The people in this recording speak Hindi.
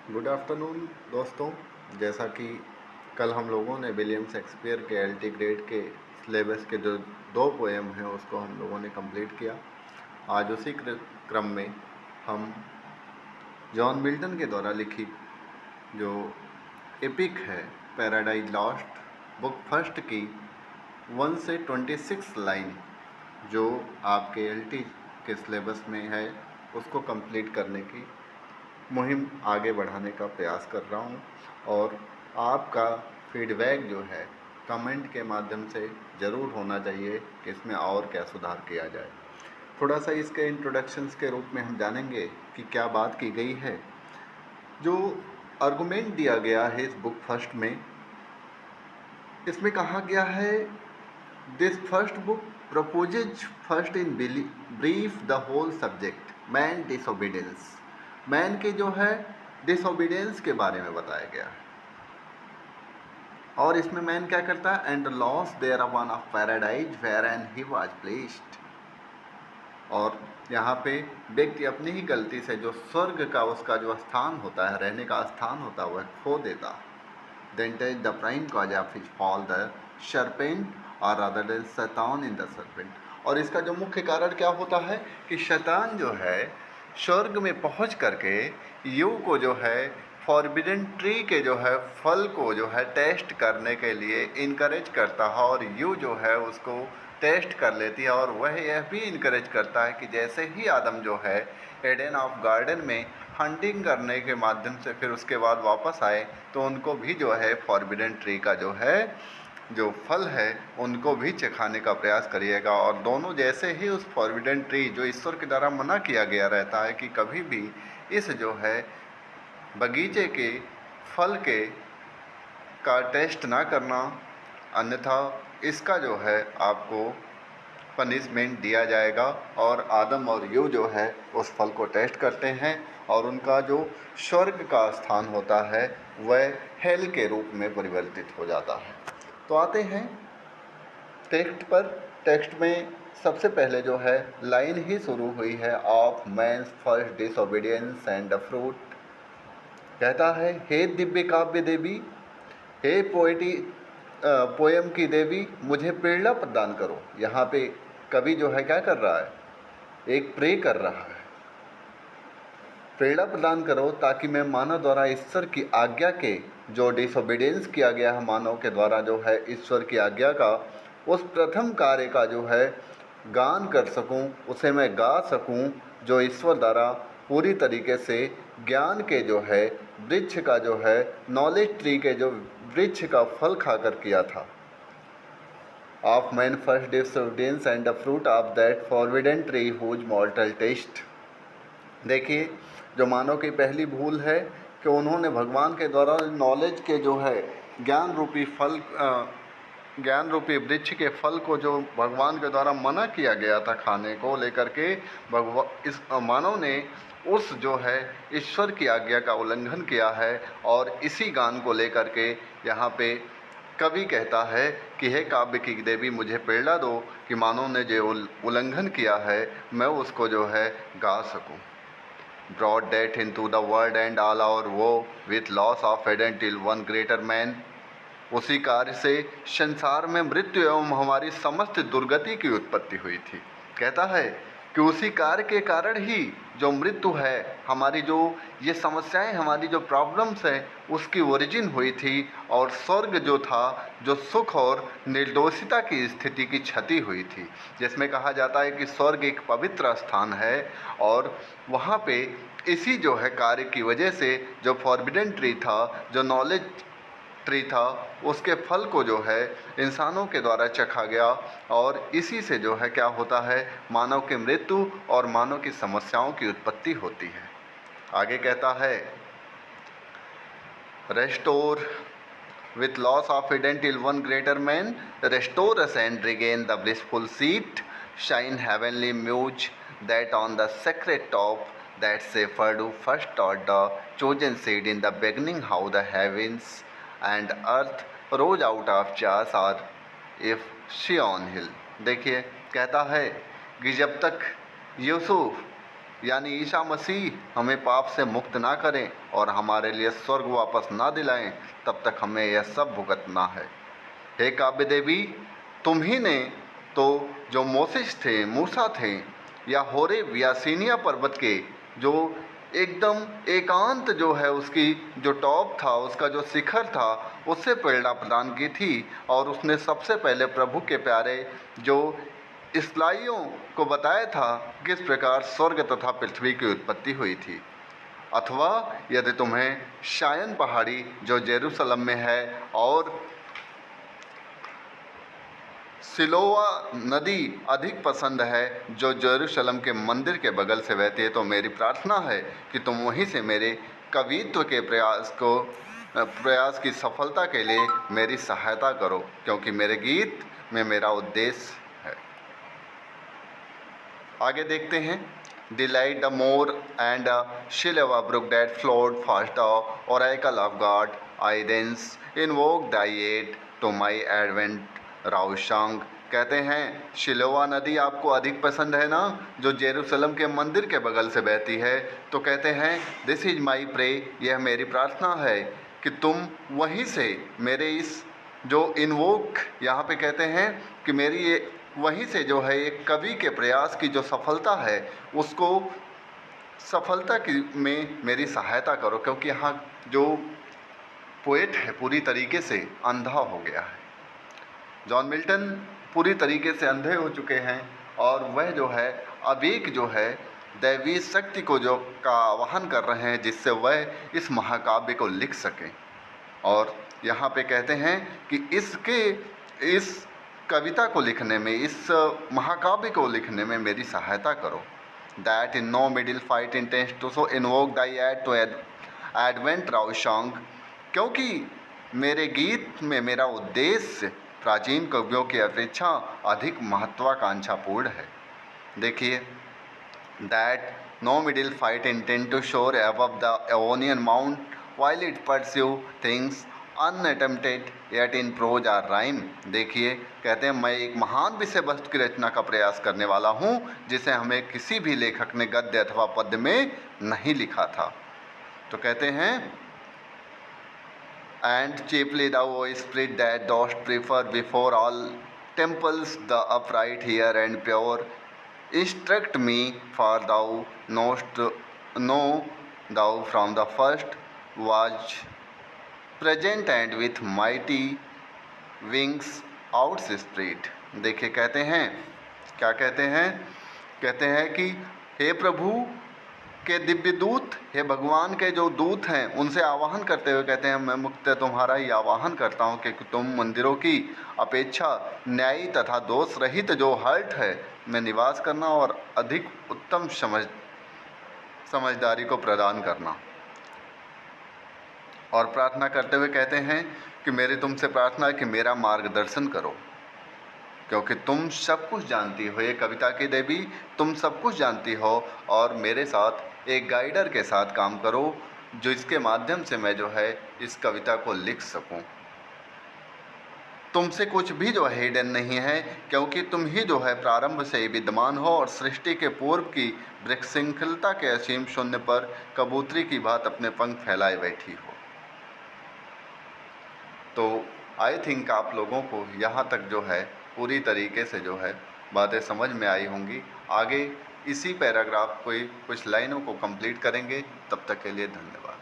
गुड आफ्टरनून दोस्तों। जैसा कि कल हम लोगों ने विलियम शेक्सपियर के एलटी ग्रेड के सिलेबस के जो 2 पोएम हैं उसको हम लोगों ने कंप्लीट किया। आज उसी क्रम में हम जॉन मिल्टन के द्वारा लिखित जो एपिक है पैराडाइज लॉस्ट, बुक फर्स्ट की 1 से 26 लाइन जो आपके एलटी के सिलेबस में है उसको कंप्लीट करने की मुहिम आगे बढ़ाने का प्रयास कर रहा हूँ। और आपका फीडबैक जो है कमेंट के माध्यम से ज़रूर होना चाहिए कि इसमें और क्या सुधार किया जाए। थोड़ा सा इसके इंट्रोडक्शंस के रूप में हम जानेंगे कि क्या बात की गई है। जो आर्गुमेंट दिया गया है इस बुक फर्स्ट में, इसमें कहा गया है this first book proposes first in brief the whole subject man disobedience. Man के जो है डिसोबीडियंस के बारे में बताया गया है। और इसमें मैन क्या करता है, and loss there one of paradise where and he was placed. और यहाँ पे व्यक्ति अपनी ही गलती से जो स्वर्ग का उसका जो स्थान होता है, रहने का स्थान होता है, वह खो देता। Then take the prime cause of his fall the serpent और अदर देन शैतान इन द सर्पेंट। और इसका जो मुख्य कारण क्या होता है कि शैतान जो है स्वर्ग में पहुंच करके यू को जो है फॉरबिडन ट्री के जो है फल को जो है टेस्ट करने के लिए इनकरेज करता है, और यू जो है उसको टेस्ट कर लेती है। और वह यह भी इनकरेज करता है कि जैसे ही आदम जो है एडन ऑफ गार्डन में हंटिंग करने के माध्यम से फिर उसके बाद वापस आए तो उनको भी जो है फॉरबिडन ट्री का जो है जो फल है उनको भी चखाने का प्रयास करिएगा। और दोनों जैसे ही उस फॉरबिडन ट्री जो ईश्वर के द्वारा मना किया गया रहता है कि कभी भी इस जो है बगीचे के फल के का टेस्ट ना करना, अन्यथा इसका जो है आपको पनिशमेंट दिया जाएगा। और आदम और यू जो है उस फल को टेस्ट करते हैं और उनका जो स्वर्ग का स्थान होता है वह हेल के रूप में परिवर्तित हो जाता है। तो आते हैं टेक्स्ट पर। टेक्स्ट में सबसे पहले जो है लाइन ही शुरू हुई है of man's first disobedience and the fruit. कहता है, हे दिव्य काव्य देवी, हे पोएम की देवी, मुझे प्रेरणा प्रदान करो। यहाँ पे कवि जो है क्या कर रहा है, एक प्रे कर रहा है, प्रेरणा प्रदान करो ताकि मैं मानव द्वारा ईश्वर की आज्ञा के जो डिसोबीडियंस किया गया है मानव के द्वारा जो है ईश्वर की आज्ञा का, उस प्रथम कार्य का जो है गान कर सकूं, उसे मैं गा सकूं जो ईश्वर द्वारा पूरी तरीके से ज्ञान के जो है वृक्ष का जो है नॉलेज ट्री के जो वृक्ष का फल खाकर किया था। Of man first disobedience and the fruit of that forbidden tree whose mortal taste. देखिए, जो मानव की पहली भूल है कि उन्होंने भगवान के द्वारा नॉलेज के जो है ज्ञान रूपी फल ज्ञान रूपी वृक्ष के फल को जो भगवान के द्वारा मना किया गया था खाने को लेकर के, इस मानव ने उस जो है ईश्वर की आज्ञा का उल्लंघन किया है। और इसी गान को लेकर के यहाँ पे कवि कहता है कि हे काव्य की देवी, मुझे प्रेरणा दो कि मानव ने जो उल्लंघन किया है मैं उसको जो है गा सकूं। Brought death into the world and all our woe with loss of Eden till one greater man। उसी कार्य से संसार में मृत्यु एवं हमारी समस्त दुर्गति की उत्पत्ति हुई थी। कहता है कि उसी कार्य के कारण ही जो मृत्यु है, हमारी जो ये समस्याएं, हमारी जो प्रॉब्लम्स हैं, उसकी ओरिजिन हुई थी। और स्वर्ग जो था, जो सुख और निर्दोषिता की स्थिति की क्षति हुई थी, जिसमें कहा जाता है कि स्वर्ग एक पवित्र स्थान है। और वहाँ पे इसी जो है कार्य की वजह से जो फॉरबिडन ट्री था, जो नॉलेज ट्री था, उसके फल को जो है इंसानों के द्वारा चखा गया। और इसी से जो है क्या होता है, मानव की मृत्यु और मानव की समस्याओं की उत्पत्ति होती है। आगे कहता है, restore with loss of Eden till one greater man restore us and regain the blissful seat, shine heavenly muse that on the sacred top that shepherd who first taught the chosen seed in the beginning how the heavens and earth rose out of chaos or if Sion hill। देखिए, कहता है कि जब तक यूसुफ यानी ईसा मसीह हमें पाप से मुक्त ना करें और हमारे लिए स्वर्ग वापस ना दिलाएं, तब तक हमें यह सब भुगतना है। हे काव्य देवी, तुम ही ने तो जो मोसेस थे, मूसा थे, या होरेब या सीनिया पर्वत के जो एकदम एकांत जो है उसकी जो टॉप था, उसका जो शिखर था, उससे प्रेरणा प्रदान की थी। और उसने सबसे पहले प्रभु के प्यारे जो इस्राएलियों को बताया था किस प्रकार स्वर्ग तथा पृथ्वी की उत्पत्ति हुई थी। अथवा यदि तुम्हें शायन पहाड़ी जो जेरूसलम में है और सिलोआ नदी अधिक पसंद है जो जेरूसलम के मंदिर के बगल से बहती है, तो मेरी प्रार्थना है कि तुम वहीं से मेरे कवित्व के प्रयास की सफलता के लिए मेरी सहायता करो, क्योंकि मेरे गीत में मेरा उद्देश्य है। आगे देखते हैं। Delight the more and Shiloh brook that flowed past the oracle of God, I thence invoke thy aid to my advent राउशांग। कहते हैं शिलोवा नदी आपको अधिक पसंद है ना, जो जेरूसलम के मंदिर के बगल से बहती है। तो कहते हैं दिस इज माई प्रे, यह मेरी प्रार्थना है कि तुम वहीं से मेरे इस जो इन्वोक यहाँ पे कहते हैं कि मेरी ये वहीं से जो है एक कवि के प्रयास की जो सफलता है उसको सफलता की में मेरी सहायता करो, क्योंकि यहाँ जो पोएट है पूरी तरीके से अंधा हो गया है। जॉन मिल्टन पूरी तरीके से अंधे हो चुके हैं और वह जो है अवेक जो है दैवी शक्ति को जो का आवाहन कर रहे हैं जिससे वह इस महाकाव्य को लिख सकें। और यहाँ पे कहते हैं कि इस कविता को लिखने में, इस महाकाव्य को लिखने में मेरी सहायता करो। That in no middle fight intense to so invoke thy aid to advent राउशांग, क्योंकि मेरे गीत में मेरा उद्देश्य प्राचीन कवियों की अपेक्षा अधिक महत्वाकांक्षापूर्ण है। देखिए, that no middle fight intent to soar above the Aonian mount while it pursue things unattempted yet in prose or rhyme। देखिए, कहते हैं मैं एक महान विषय वस्तु की रचना का प्रयास करने वाला हूँ जिसे हमें किसी भी लेखक ने गद्य अथवा पद्य में नहीं लिखा था। तो कहते हैं and chiefly thou o spirit that dost prefer before all temples the upright here and pure, instruct me for thou knowest know thou from the first was present and with mighty wings outspread। देखिए, कहते हैं क्या कहते हैं, कहते हैं कि हे प्रभु के दिव्य दूत, हे भगवान के जो दूत हैं उनसे आवाहन करते हुए कहते हैं मैं मुक्त तुम्हारा ही आवाहन करता हूँ कि तुम मंदिरों की अपेक्षा न्यायी तथा दोष रहित जो हर्ट है में निवास करना और अधिक उत्तम समझदारी को प्रदान करना। और प्रार्थना करते हुए कहते हैं कि मेरी तुमसे प्रार्थना है कि मेरा मार्गदर्शन करो, क्योंकि तुम सब कुछ जानती हो। ये कविता की देवी, तुम सब कुछ जानती हो और मेरे साथ एक गाइडर के साथ काम करो जो इसके माध्यम से मैं जो है इस कविता को लिख सकूं। तुमसे कुछ भी जो है हिडन नहीं है, क्योंकि तुम ही जो है प्रारंभ से ही विद्यमान हो और सृष्टि के पूर्व की वृक्षशृंखलता के असीम शून्य पर कबूतरी की बात अपने पंख फैलाए बैठी हो। तो आई थिंक आप लोगों को यहाँ तक जो है पूरी तरीके से जो है बातें समझ में आई होंगी। आगे इसी पैराग्राफ को कुछ लाइनों को कंप्लीट करेंगे। तब तक के लिए धन्यवाद।